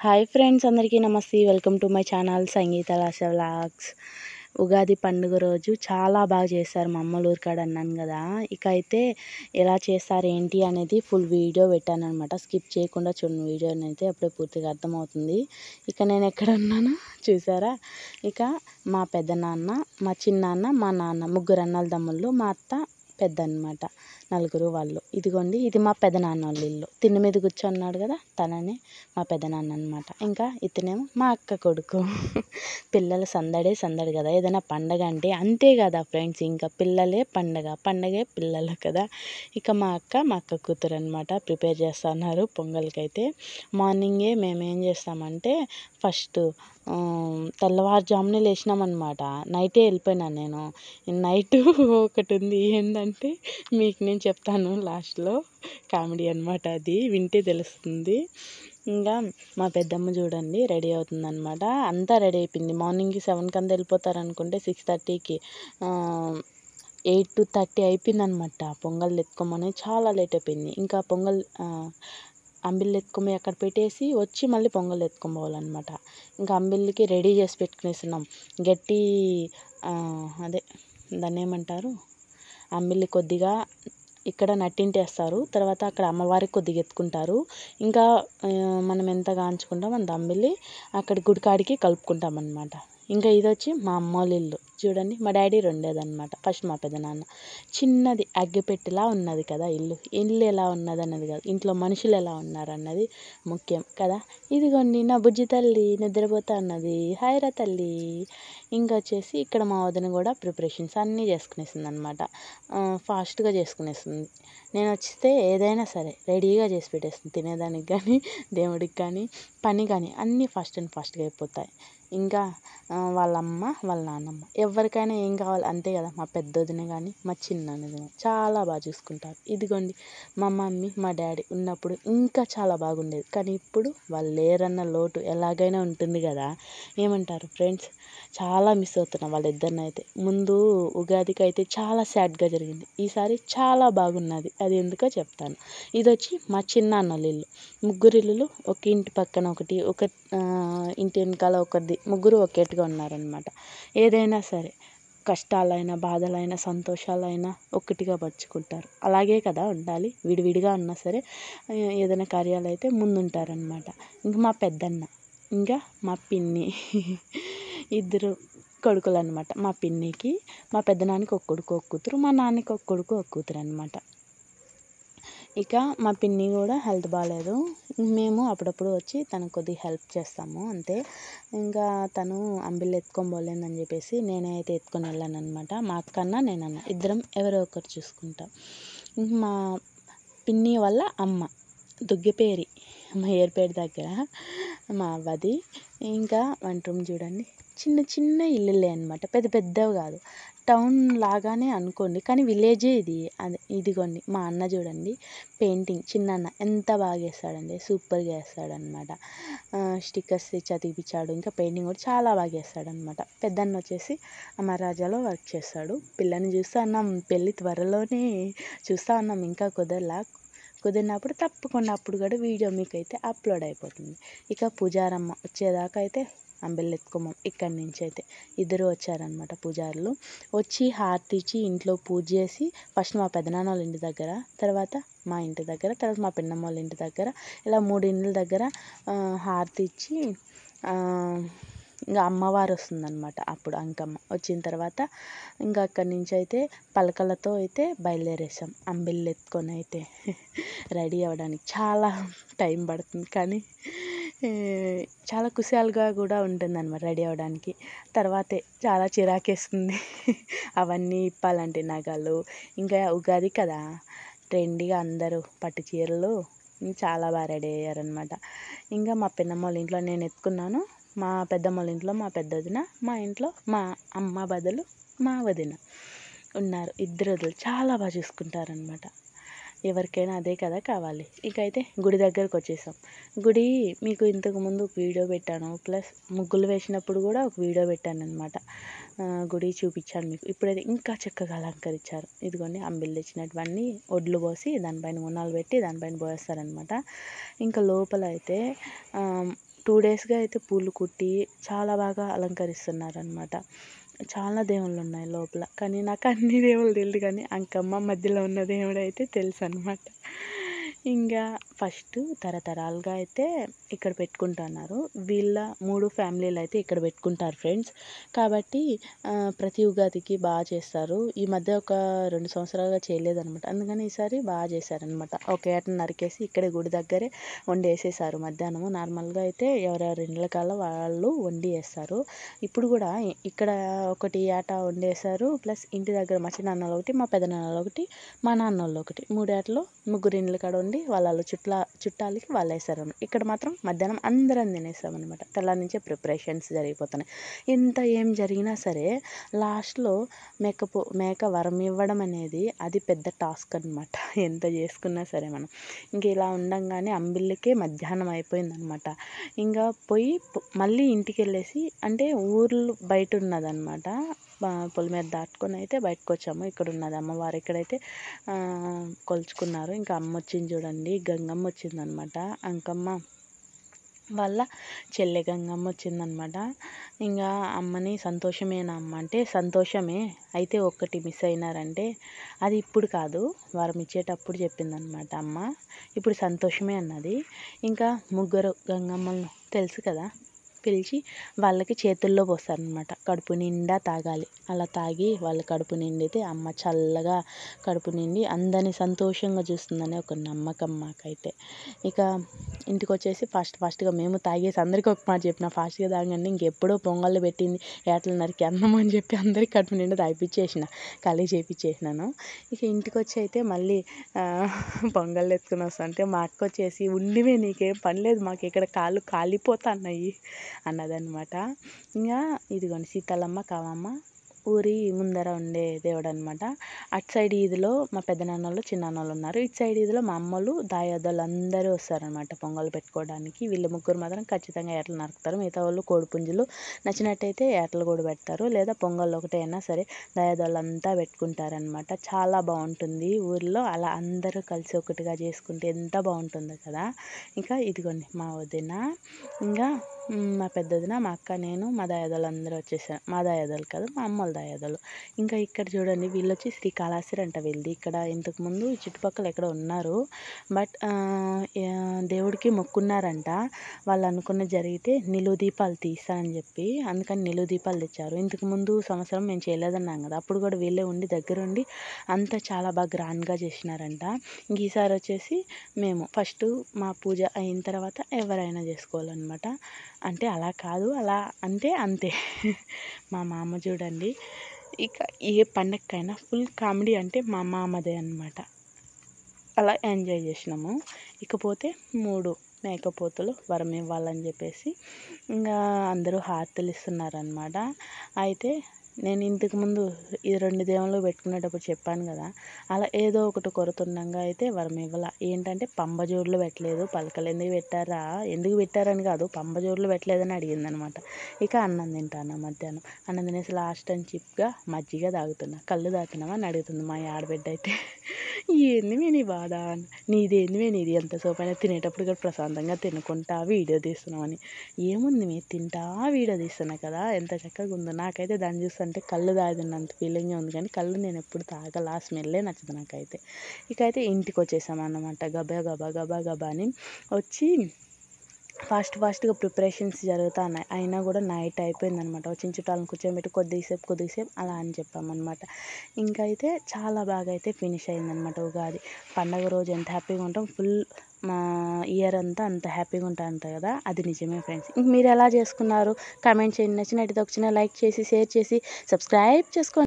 Hi friends, అందరికీ నమస్తే. Welcome to my channel Sangeetha Lasha vlogs. Ugadi పండుగ రోజు చాలా బాగా చేస్తారు మా అమ్మల ఊరికాడ అన్నాను కదా. ఇక అయితే ఎలా చేస్తారు ఏంటి అనేది ఫుల్ వీడియో పెట్టాను అనమాట. స్కిప్ చేయకుండా చూడండి వీడియోని, అయితే అప్పుడే పూర్తిగా అర్థమవుతుంది. ఇక నేను ఎక్కడ ఉన్నానో చూసారా. ఇక మా పెద్దనాన్న, మా చిన్నాన్న, మా నాన్న, ముగ్గురు అన్నల తమ్ముళ్ళు, మా అత్త పెద్ద అనమాట, నలుగురు వాళ్ళు. ఇదిగోండి, ఇది మా పెదనాన్న వాళ్ళ ఇల్లు. తిండి మీద కూర్చొన్నాడు కదా, తననే మా పెదనాన్న అనమాట. ఇంకా ఇతనేమో మా అక్క కొడుకు. పిల్లలు సందడే సందడి కదా, ఏదైనా పండగ అంటే అంతే కదా ఫ్రెండ్స్. ఇంకా పిల్లలే పండగ, పండగే పిల్లలు కదా. ఇక మా అక్క కూతురు అనమాట ప్రిపేర్ చేస్తున్నారు పొంగల్కి. అయితే మార్నింగే మేము ఏం చేస్తామంటే ఫస్ట్ తెల్లవారుజామునే లేచినామన్నమాట. నైటే వెళ్ళిపోయినాను నేను. నైట్ ఒకటి ఉంది, ఏంటంటే మీకు నేను చెప్తాను లాస్ట్లో. కామెడీ అనమాట, అది వింటే తెలుస్తుంది. ఇంకా మా పెద్దమ్మ చూడండి రెడీ అవుతుందన్నమాట. అంతా రెడీ అయిపోయింది. మార్నింగ్ 7కి అంతా వెళ్ళిపోతారు అనుకుంటే 6:30కి 8 to 30 అయిపోయిందనమాట. పొంగల్ ఎత్తుకోమని చాలా లేట్ అయిపోయింది. ఇంకా పొంగల్ అంబిల్లు ఎత్తుకొని అక్కడ పెట్టేసి వచ్చి మళ్ళీ పొంగల్ ఎత్తుకొని పోవాలన్నమాట. ఇంకా అంబిల్లికి రెడీ చేసి పెట్టుకునేస్తున్నాం. గట్టి అదే దాన్ని ఏమంటారు, అంబిల్లి కొద్దిగా ఇక్కడ నట్టింటేస్తారు, తర్వాత అక్కడ అమ్మవారికి కొద్దిగా ఎత్తుకుంటారు. ఇంకా మనం ఎంత కాంచుకుంటాం అంత అంబిల్లి అక్కడ గుడికాడికి కలుపుకుంటాం అనమాట. ఇంకా ఇది వచ్చి మా అమ్మ వాళ్ళ ఇల్లు చూడండి. మా డాడీ రెండేదన్నమాట. ఫస్ట్ మా పెదనాన్న చిన్నది అగ్గిపెట్టెలా ఉన్నది కదా ఇల్లు. ఇల్లు ఎలా ఉన్నది అన్నది కాదు, ఇంట్లో మనుషులు ఎలా ఉన్నారు అన్నది ముఖ్యం కదా. ఇదిగోండి నా బుజ్జి తల్లి నిద్రపోతా అన్నది, హాయ్ రా తల్లి. ఇంకా వచ్చేసి ఇక్కడ మా వదిన కూడా ప్రిపరేషన్స్ అన్నీ చేసుకునేసింది అనమాట. ఫాస్ట్గా చేసుకునేస్తుంది. నేను వస్తే ఏదైనా సరే రెడీగా చేసి పెట్టేస్తుంది, తినేదానికి కానీ దేవుడికి కానీ పని కానీ అన్నీ ఫాస్ట్ అండ్ ఫాస్ట్గా అయిపోతాయి. ఇంకా వాళ్ళ అమ్మ వాళ్ళ నాన్నమ్మ ఎవరికైనా ఏం కావాలి అంతే కదా. మా పెద్ద వదిన కానీ మా చిన్న వదిన చాలా బాగా చూసుకుంటారు. ఇదిగోండి మా మమ్మీ మా డాడీ ఉన్నప్పుడు ఇంకా చాలా బాగుండేది, కానీ ఇప్పుడు వాళ్ళు లేరన్న లోటు ఎలాగైనా ఉంటుంది కదా. ఏమంటారు ఫ్రెండ్స్, చాలా మిస్ అవుతున్నాం వాళ్ళిద్దరిని అయితే. ముందు ఉగాదికి అయితే చాలా సాడ్గా జరిగింది, ఈసారి చాలా బాగున్నది. అది ఎందుకో చెప్తాను. ఇది వచ్చి మా చిన్నాన్నల ఇల్లు. ముగ్గురు ఇల్లులు ఒక ఇంటి పక్కన ఒకటి, ఒక ఇంటి వెనకాల ఒకటి, ముగ్గురు ఒకేటిగా ఉన్నారనమాట. ఏదైనా సరే కష్టాలైనా బాధలైనా సంతోషాలైనా ఒక్కటిగా పంచుకుంటారు. అలాగే కదా ఉండాలి, విడివిడిగా ఉన్నా సరే ఏదైనా కార్యాలు అయితే ముందుంటారనమాట. ఇంకా మా పెద్దన్న, ఇంకా మా పిన్ని, ఇద్దరు కొడుకులు అనమాట. మా పిన్నికి మా పెద్దనాన్నకి ఒక కొడుకు ఒక కూతురు, మా నాన్నకి ఒక కొడుకు ఒక కూతురు అనమాట. ఇక మా పిన్ని కూడా హెల్త్ బాగాలేదు. మేము అప్పుడప్పుడు వచ్చి తనకు కొద్దిగా హెల్ప్ చేస్తాము అంతే. ఇంకా తను అంబిల్లు ఎత్తుకొని పోలేదని చెప్పేసి నేనే అయితే ఎత్తుకొని వెళ్ళాను అనమాట. మా అక్కన్న నేనన్న ఇద్దరం ఎవరో ఒకరు చూసుకుంటాం. మా పిన్ని వాళ్ళ అమ్మ దుగ్గపేరి, మా ఏర్పేట దగ్గర మా అవ్వది. ఇంకా వంట రూమ్ చూడండి, చిన్న చిన్న ఇల్లులే అనమాట, పెద్ద పెద్దవి కాదు. టౌన్ లాగానే అనుకోండి, కానీ విలేజే ఇది. అది ఇదిగోండి మా అన్న చూడండి, పెయింటింగ్ చిన్న ఎంత బాగా వేస్తాడండి, సూపర్గా వేస్తాడనమాట. స్టిక్కర్స్ తెచ్చి అతికిపించాడు, ఇంకా పెయింటింగ్ కూడా చాలా బాగా వేస్తాడనమాట. పెద్దన్న వచ్చేసి అమరాజాలో వర్క్ చేస్తాడు. పిల్లని చూస్తూ అన్నాం, పెళ్ళి త్వరలోనే చూస్తూ ఉన్నాం, ఇంకా కుదిరినప్పుడు తప్పకుండా అప్పుడు కూడా వీడియో మీకైతే అప్లోడ్ అయిపోతుంది. ఇక పూజారమ్మ వచ్చేదాకా అయితే అంబెల్లు ఎత్తుకోమం. ఇక్కడి నుంచి అయితే ఇద్దరు వచ్చారనమాట పూజారులు. వచ్చి హారతి ఇచ్చి ఇంట్లో పూజ చేసి ఫస్ట్ మా పెదనాన్న వాళ్ళ ఇంటి దగ్గర, తర్వాత మా ఇంటి దగ్గర, తర్వాత మా పిన్నమ్మ వాళ్ళ ఇంటి దగ్గర, ఇలా 3 ఇండ్ల దగ్గర హారతి ఇచ్చి ఇంకా అమ్మవారు వస్తుందన్నమాట. అప్పుడు అంకమ్మ వచ్చిన తర్వాత ఇంకా అక్కడి నుంచి అయితే పలకలతో అయితే బయలుదేరేసాం అంబిల్లు ఎత్తుకొని అయితే. రెడీ అవ్వడానికి చాలా టైం పడుతుంది, కానీ చాలా కుశాలుగా కూడా ఉంటుందన్నమాట రెడీ అవ్వడానికి. తర్వాతే చాలా చిరాకేస్తుంది అవన్నీ ఇప్పాలంటే నగలు. ఇంకా ఉగాది కదా, ట్రెండీగా అందరూ పట్టు చీరలు చాలా బాగా రెడీ అయ్యారనమాట. ఇంకా మా పిన్నమ్మ వాళ్ళ ఇంట్లో నేను ఎత్తుకున్నాను, మా పెద్దమ్మ వాళ్ళ ఇంట్లో మా పెద్ద వదిన, మా ఇంట్లో మా అమ్మ బదులు మా వదిన ఉన్నారు. ఇద్దరు వదిలు చాలా బాగా చూసుకుంటారనమాట. ఎవరికైనా అదే కదా కావాలి. ఇక అయితే గుడి దగ్గరకు వచ్చేసాం. గుడి మీకు ఇంతకుముందు ఒక వీడియో పెట్టాను, ప్లస్ ముగ్గులు వేసినప్పుడు కూడా ఒక వీడియో పెట్టాను అనమాట. గుడి చూపించాను మీకు. ఇప్పుడైతే ఇంకా చక్కగా అలంకరించారు. ఇదిగోండి అంబిల్లు తెచ్చినటువన్నీ ఒడ్లు పోసి దానిపైన ఉన్నాలు పెట్టి దానిపైన పోసేస్తారనమాట. ఇంకా లోపల అయితే 2 డేస్‌గా అయితే పూలు కుట్టి చాలా బాగా అలంకరిస్తున్నారనమాట. చాలా దేవుళ్ళున్నాయి లోపల. కానీ నాకు అన్ని దేవుళ్ళు తెలీదు కానీ అంకమ్మ మధ్యలో ఉన్న దేవుడైతే తెలుసనమాట. ఇంగా ఫస్టు తరతరాలుగా అయితే ఇక్కడ పెట్టుకుంటున్నారు. వీళ్ళ 3 ఫ్యామిలీలయితే ఇక్కడ పెట్టుకుంటారు ఫ్రెండ్స్. కాబట్టి ప్రతి ఉగాదికి చేస్తారు. ఈ మధ్య ఒక 2 సంవత్సరాలుగా చేయలేదనమాట. అందుకని ఈసారి చేశారనమాట. ఒక ఏటను నరికేసి ఇక్కడే గుడి దగ్గరే వండేసేశారు మధ్యాహ్నము. నార్మల్‌గా అయితే ఎవరెవరి ఇళ్ళ వాళ్ళు వండి ఏస్తారు. ఇప్పుడు కూడా ఇక్కడ ఒకటి ఏట వండేశారు. ప్లస్ ఇంటి దగ్గర మా చిన్నాన్నోళ్ళొకటి, మా పెదనాన్నోళ్ళొకటి, మా నాన్నోళ్ళొకటి 3 ఏటలో ముగ్గురు ఇండ్ల కాడ వండి వాళ్ళ చుట్టాలకి వాళ్ళేశారనమాట. ఇక్కడ మాత్రం మధ్యాహ్నం అందరం తినేసామనమాట. తెల్లారి నుంచే ప్రిపరేషన్స్ జరిగిపోతున్నాయి. ఇంత ఏం జరిగినా సరే లాస్ట్‌లో మేక వరం ఇవ్వడం అనేది అది పెద్ద టాస్క్ అనమాట. ఎంత చేసుకున్నా సరే మనం. ఇంక ఇలా ఉండంగానే అంబిల్లికే మధ్యాహ్నం అయిపోయిందనమాట. ఇంగా పోయి మళ్ళీ ఇంటికెళ్ళేసి అంటే ఊర్లు బయట ఉన్నదనమాట. పొలిమేర దాటుకొని అయితే బయటకొచ్చాము. ఇక్కడున్నది అమ్మవారు. ఇక్కడైతే కొలుచుకున్నారు. ఇంకా అమ్మొచ్చింది చూడండి. గంగమ్మ వచ్చిందనమాట. అంకమ్మ వాళ్ళ చెల్లె గంగమ్మ వచ్చిందనమాట. ఇంకా అమ్మని సంతోషమేనా అమ్మ అంటే సంతోషమే, అయితే ఒక్కటి మిస్ అయినారంటే అది ఇప్పుడు కాదు వరం ఇచ్చేటప్పుడు చెప్పిందనమాట అమ్మ. ఇప్పుడు సంతోషమే అన్నది. ఇంకా ముగ్గురు గంగమ్మలను తెలుసు కదా, పిలిచి వాళ్ళకి చేతుల్లో పోస్తారనమాట. కడుపు నిండా తాగాలి. అలా తాగి వాళ్ళ కడుపు నిండితే అమ్మ చల్లగా కడుపు నిండి అందరినీ సంతోషంగా చూస్తుందని ఒక నమ్మకం మాకైతే. ఇక ఇంటికి వచ్చేసి ఫాస్ట్గా మేము తాగేసి అందరికీ ఒక మాట చెప్పిన, ఫాస్ట్గా తాగండి ఇంకెప్పుడో పొంగళ్ళు పెట్టింది ఏటలు నరికి అన్నం అని చెప్పి అందరికీ కడుపు నిండా తాగిపించేసిన, ఖాళీ చేయించేసినాను. ఇక ఇంటికి వచ్చి అయితే మళ్ళీ పొంగళ్ళు ఎత్తుకుని వస్తుంటే మా అక్క వచ్చేసి ఉండివే నీకేం పని లేదు, మాకు ఇక్కడ కాళ్ళు కాలిపోతున్నాయి అన్నదన్నమాట. ఇంకా ఇదిగోండి సీతాలమ్మ కావమ్మ ఊరి ముందర ఉండే దేవుడు అనమాట. అటు సైడ్ ఈదిలో మా పెద్దనాన్నోళ్ళు చిన్నాన్నోళ్ళు ఉన్నారు. ఇటు సైడ్ ఈదిలో మా అమ్మలు దాయాదోళ్ళు అందరూ వస్తారనమాట పొంగల్ పెట్టుకోవడానికి. వీళ్ళు ముగ్గురు మాత్రం ఖచ్చితంగా ఏటలు నరుకుతారు. మిగతా వాళ్ళు కోడిపుంజులు నచ్చినట్టయితే ఏటలు కూడా పెడతారు, లేదా పొంగల్ ఒకటే అయినా సరే దాయాదోళ్ళంతా పెట్టుకుంటారనమాట. చాలా బాగుంటుంది ఊరిలో అలా అందరూ కలిసి ఒకటిగా చేసుకుంటే ఎంత బాగుంటుందో కదా. ఇంకా ఇదిగోండి మా వదిన, ఇంకా మా పెద్దదిన, మా అక్క, నేను, మా దాయాదోళ్ళు అందరూ వచ్చేసారు. మా దాయాదోళ్ళు కాదు మా అమ్మోళ్ళ దాయాదోళ్ళు. ఇంకా ఇక్కడ చూడండి వీళ్ళు వచ్చి శ్రీకాళహస్తి అంట వీళ్ళది. ఇక్కడ ఇంతకుముందు చుట్టుపక్కల ఎక్కడ ఉన్నారు, బట్ దేవుడికి మొక్కున్నారంట. వాళ్ళు అనుకున్నది జరిగితే నిలువు దీపాలు తీస్తానని చెప్పి అందుకని నిలువు దీపాలు తెచ్చారు. ఇంతకుముందు సంవత్సరం మేము చేయలేదన్నాం కదా, అప్పుడు కూడా వీళ్ళే ఉండి దగ్గరుండి అంతా చాలా బాగా గ్రాండ్గా చేసినారంట. ఇంక ఈసారి వచ్చేసి మేము ఫస్ట్ మా పూజ అయిన తర్వాత ఎవరైనా చేసుకోవాలన్నమాట. అంటే అలా కాదు, అలా అంటే అంతే. మా మామ చూడండి ఇక ఏ పండగకైనా ఫుల్ కామెడీ అంటే మా మామదే అనమాట. అలా ఎంజాయ్ చేసినాము. ఇకపోతే 3 మేకపోతులు వరం ఇవ్వాలని చెప్పేసి ఇంకా అందరూ హారతులు ఇస్తున్నారనమాట. అయితే నేను ఇంతకుముందు ఈ 2 దేవుళ్ళు పెట్టుకునేటప్పుడు చెప్పాను కదా, అలా ఏదో ఒకటి కొరతుండగా అయితే వరం ఇవ్వాల. ఏంటంటే పంబజోడులు పెట్టలేదు, పలకలు ఎందుకు పెట్టారా, ఎందుకు పెట్టారని కాదు పంబజోడులు పెట్టలేదని అడిగిందనమాట. ఇక అన్నం తింటాను మధ్యాహ్నం. అన్నం తినేసి లాస్ట్ అని చిప్గా మజ్జిగ తాగుతున్నా. కళ్ళు తాగుతున్నావా అని అడుగుతుంది మా ఆడబిడ్డ అయితే. ఏంది నీ బాధ, నీది ఎంతసేపు అయినా తినేటప్పుడు కూడా ప్రశాంతంగా తినుకుంటా వీడియో తీస్తున్నామని. ఏముంది మీరు తింటా వీడియో తీస్తున్నా కదా, ఎంత చక్కగా ఉందో. నాకైతే దాన్ని చూస్తుంటే కళ్ళు తాగినంత ఫీలింగే ఉంది, కానీ కళ్ళు నేను ఎప్పుడు తాగల, ఆ స్మెల్లే నచ్చదు నాకైతే. ఇకైతే ఇంటికి వచ్చేసామన్నమాట. గబా అని వచ్చి ఫాస్ట్గా ప్రిపరేషన్స్ జరుగుతూ ఉన్నాయి. అయినా కూడా నైట్ అయిపోయిందనమాట. వచ్చిన చుట్టాలను కూర్చోబెట్టి కొద్దిసేపు అలా అని చెప్పామన్నమాట. ఇంకా అయితే చాలా బాగా అయితే ఫినిష్ అయిందనమాట ఉగాది పండగ రోజు. ఎంత హ్యాపీగా ఉంటాం, ఫుల్ మా ఇయర్ అంతా అంత హ్యాపీగా ఉంటారంట కదా, అది నిజమే ఫ్రెండ్స్. ఇంక మీరు ఎలా చేసుకున్నారు కామెంట్ చేయండి. నచ్చినట్టయితే ఒక చిన్న లైక్ చేసి షేర్ చేసి సబ్స్క్రైబ్ చేసుకోండి.